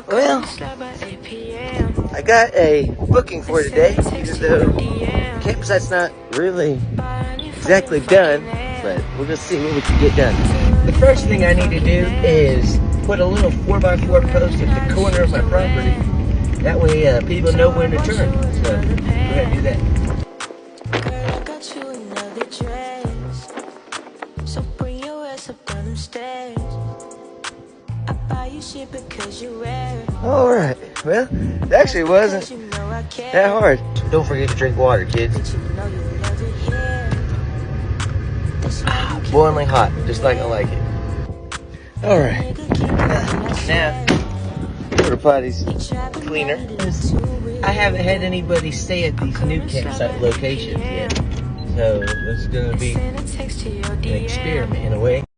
Well, I got a booking for today, even though the campsite's not really exactly done, but we'll just see what we can get done. The first thing I need to do is put a little 4x4 post at the corner of my property. That way people know when to turn, so we're going to do that. Alright, well, it actually wasn't that hard. Don't forget to drink water, kids. Boiling hot, just like I like it. Alright, now, porta potty's cleaner. I haven't had anybody stay at these new campsite locations yet, so this is going to be an experiment in a way.